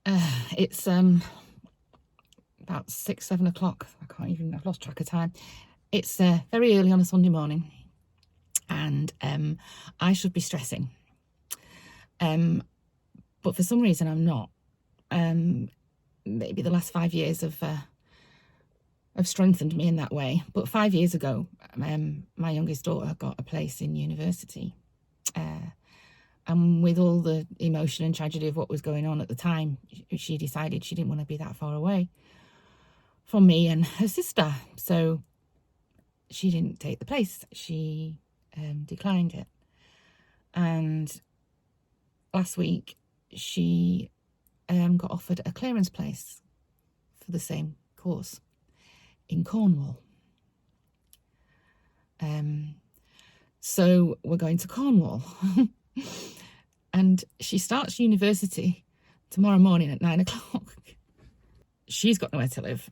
It's about 6-7 o'clock. I've lost track of time. It's very early on a Sunday morning, and I should be stressing, but for some reason I'm not. Maybe the last 5 years have strengthened me in that way. But 5 years ago, my youngest daughter got a place in university, and with all the emotion and tragedy of what was going on at the time, she decided she didn't want to be that far away from me and her sister. So she didn't take the place. She declined it. And last week, she got offered a clearance place for the same course in Cornwall. So we're going to Cornwall. And she starts university tomorrow morning at 9 o'clock. She's got nowhere to live.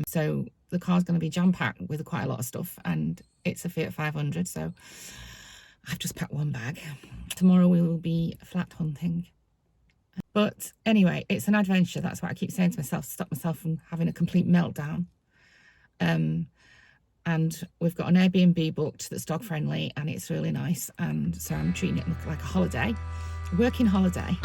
So the car's going to be jam-packed with quite a lot of stuff, and it's a Fiat 500, so I've just packed one bag. Tomorrow we will be flat hunting. But anyway, it's an adventure. That's what I keep saying to myself, to stop myself from having a complete meltdown. And we've got an Airbnb booked that's dog friendly, and it's really nice. And so I'm treating it like a holiday, a working holiday.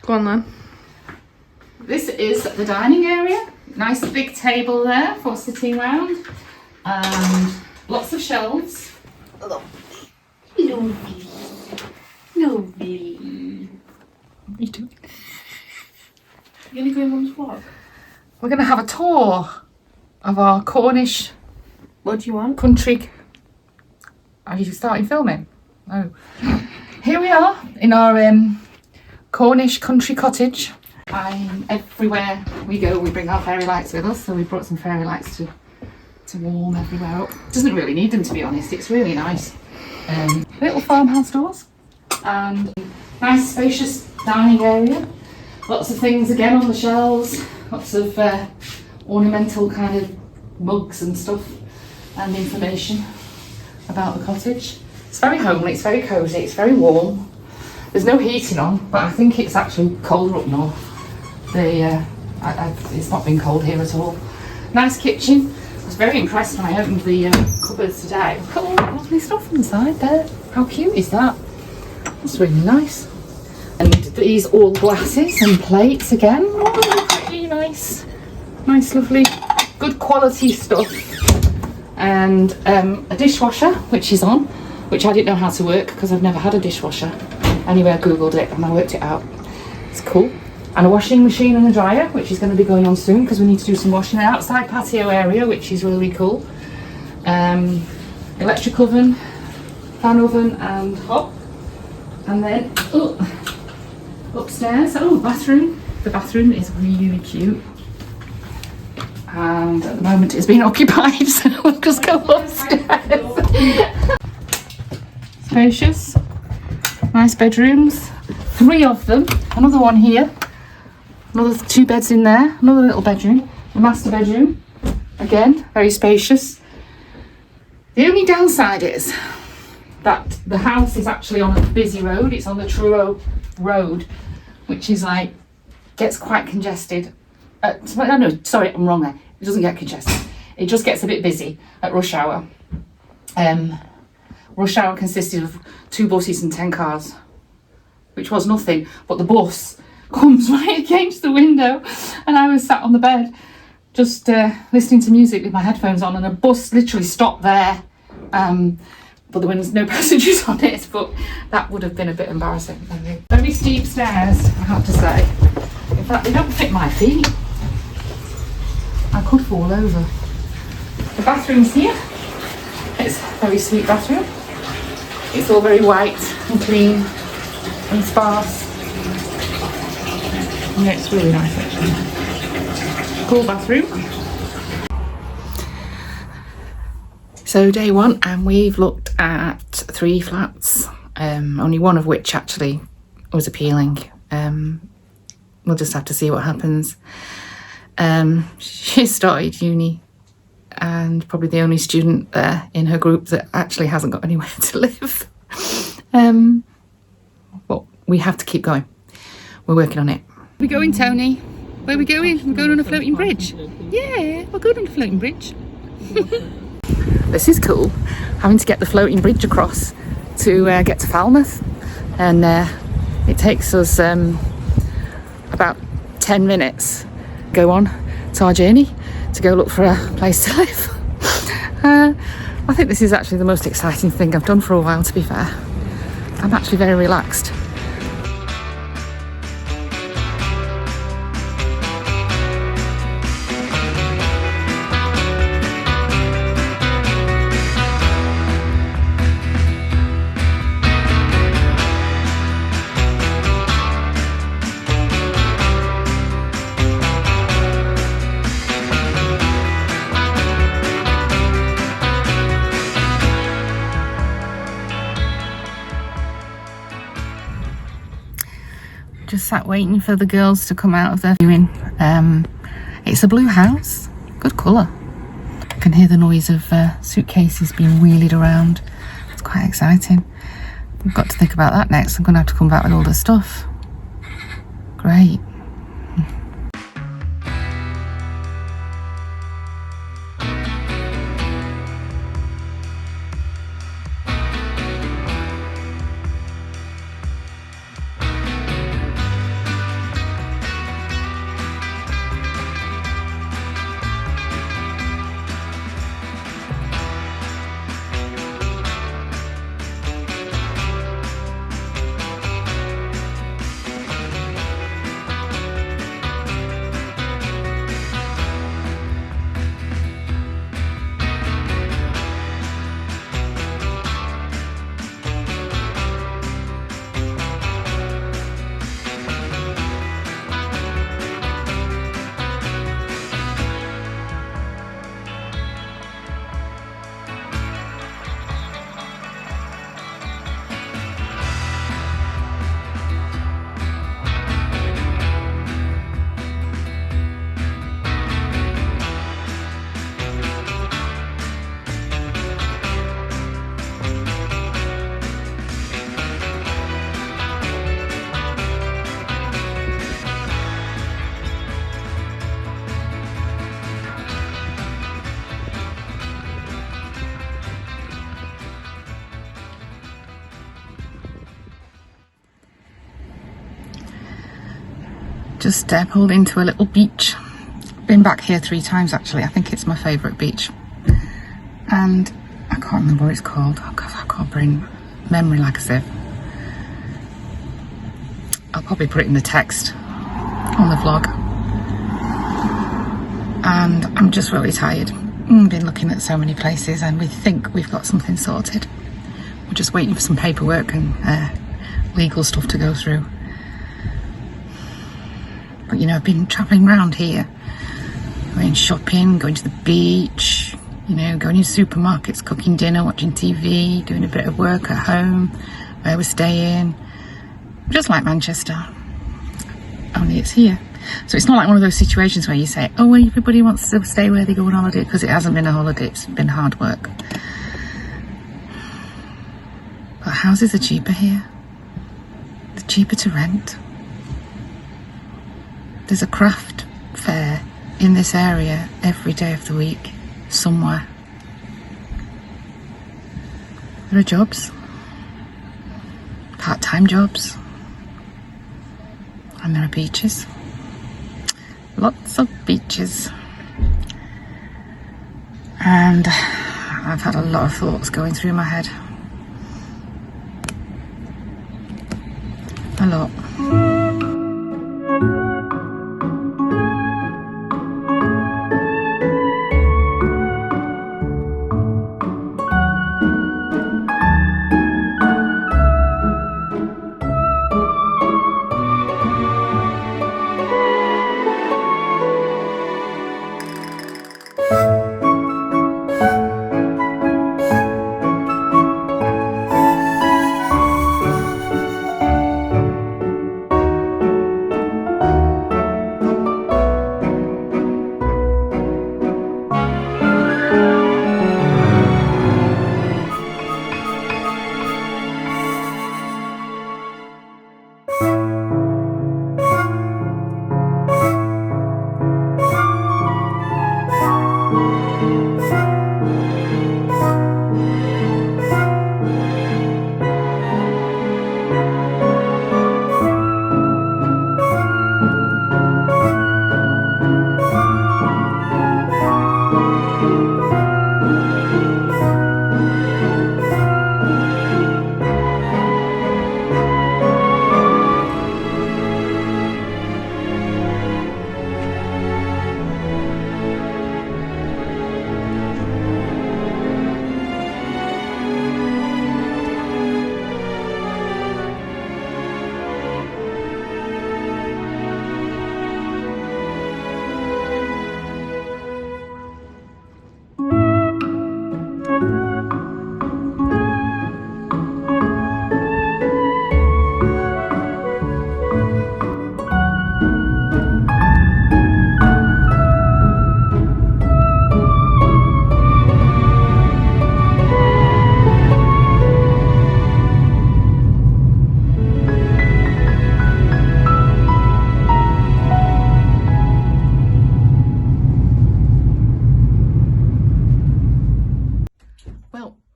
Go on then. This is the dining area. Nice big table there for sitting round, and lots of shelves. Lovely. Lovely. Lovely. What are you doing? You're gonna go in Mum's vlog? We're going to have a tour of our Cornish. What do you want? Country. Are you starting filming? Oh. Here we are in our Cornish country cottage. Everywhere we go, we bring our fairy lights with us, so we brought some fairy lights to warm everywhere up. Doesn't really need them, to be honest. It's really nice. Little farmhouse doors, and nice spacious dining area. Lots of things again on the shelves. Lots of ornamental kind of mugs and stuff, and information about the cottage. It's very homely. It's very cosy. It's very warm. There's no heating on, but I think it's actually colder up north. It's not been cold here at all. Nice kitchen. I was very impressed when I opened the cupboards today. Look at all that lovely stuff inside there. How cute is that? That's really nice. And these all glasses and plates again. Oh, pretty nice. Nice, lovely, good quality stuff. And a dishwasher, which is on, which I didn't know how to work because I've never had a dishwasher. Anyway, I googled it and I worked it out. It's cool. and a washing machine and a dryer, which is going to be going on soon because we need to do some washing. An outside patio area, which is really cool. Electric oven, fan oven and hob. And then upstairs, bathroom. The bathroom is really cute. And at the moment it's been occupied, so we'll just go upstairs. Spacious, nice bedrooms, 3 of them, another one here, another 2 beds in there, another little bedroom, the master bedroom, again, very spacious. The only downside is that the house is actually on a busy road. It's on the Truro Road, which is like, gets quite congested. No, sorry, I'm wrong there. It doesn't get congested. It just gets a bit busy at rush hour. Rush hour consisted of 2 buses and 10 cars, which was nothing, but the bus comes right against the window, and I was sat on the bed just listening to music with my headphones on, and a bus literally stopped there. But there was no passengers on it, but that would have been a bit embarrassing. Very steep stairs, I have to say. In fact, they don't fit my feet. I could fall over. The bathroom's here. It's a very sweet bathroom. It's all very white and clean and sparse. Yeah, it's really nice actually. Cool bathroom. So day 1, and we've looked at 3 flats, only one of which actually was appealing. We'll just have to see what happens. She started uni, and probably the only student there in her group that actually hasn't got anywhere to live. But we have to keep going. We're working on it. Where are we going, Tony? Where are we going? We're going on a floating bridge. Yeah, we're going on a floating bridge. This is cool, having to get the floating bridge across to get to Falmouth, and it takes us about 10 minutes go on to our journey to go look for a place to live. I think this is actually the most exciting thing I've done for a while, to be fair. I'm actually very relaxed. Just sat waiting for the girls to come out of their viewing. It's a blue house, good colour. I can hear the noise of suitcases being wheelied around. It's quite exciting. We've got to think about that next. I'm going to have to come back with all the stuff. Great. Just pulled into a little beach. Been back here 3 times actually. I think it's my favourite beach. And I can't remember what it's called. Oh God, I can't bring memory like a sieve. I'll probably put it in the text. on the vlog. And I'm just really tired. I've been looking at so many places and we think we've got something sorted. We're just waiting for some paperwork and legal stuff to go through. But you know, I've been travelling around here, going shopping, going to the beach, you know, going into supermarkets, cooking dinner, watching TV, doing a bit of work at home, where we're staying. Just like Manchester, only it's here. So it's not like one of those situations where you say, oh, everybody wants to stay where they go on holiday, because it hasn't been a holiday, it's been hard work. But houses are cheaper here. They're cheaper to rent. There's a craft fair in this area every day of the week, somewhere. There are jobs, part-time jobs, and there are beaches. Lots of beaches. And I've had a lot of thoughts going through my head. A lot.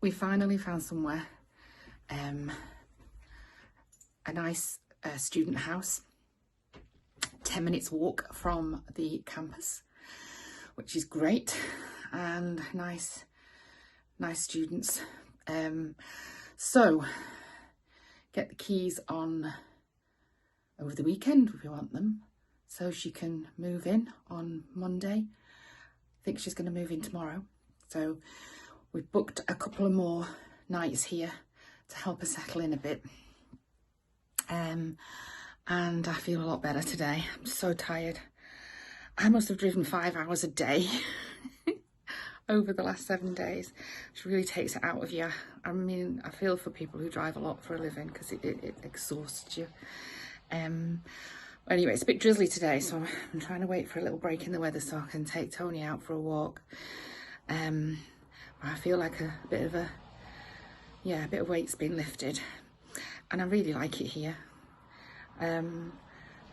We finally found somewhere, a nice student house, 10 minutes walk from the campus, which is great, and nice students. So get the keys on over the weekend if you want them, so she can move in on Monday. I think she's going to move in tomorrow, so we've booked a couple of more nights here to help her settle in a bit. And I feel a lot better today. I'm so tired. I must have driven 5 hours a day over the last 7 days, which really takes it out of you. I mean, I feel for people who drive a lot for a living, because it exhausts you. Anyway, it's a bit drizzly today, so I'm trying to wait for a little break in the weather so I can take Tony out for a walk. I feel like a bit of weight's been lifted, and I really like it here.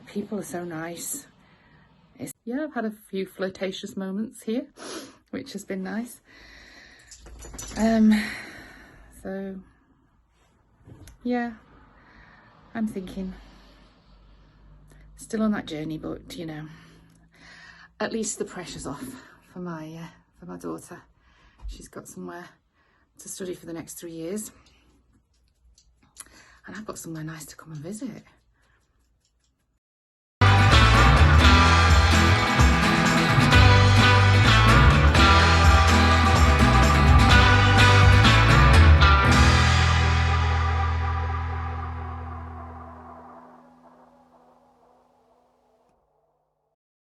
People are so nice. I've had a few flirtatious moments here, which has been nice. So yeah, I'm thinking still on that journey, but you know, at least the pressure's off for my daughter. She's got somewhere to study for the next 3 years, and I've got somewhere nice to come and visit.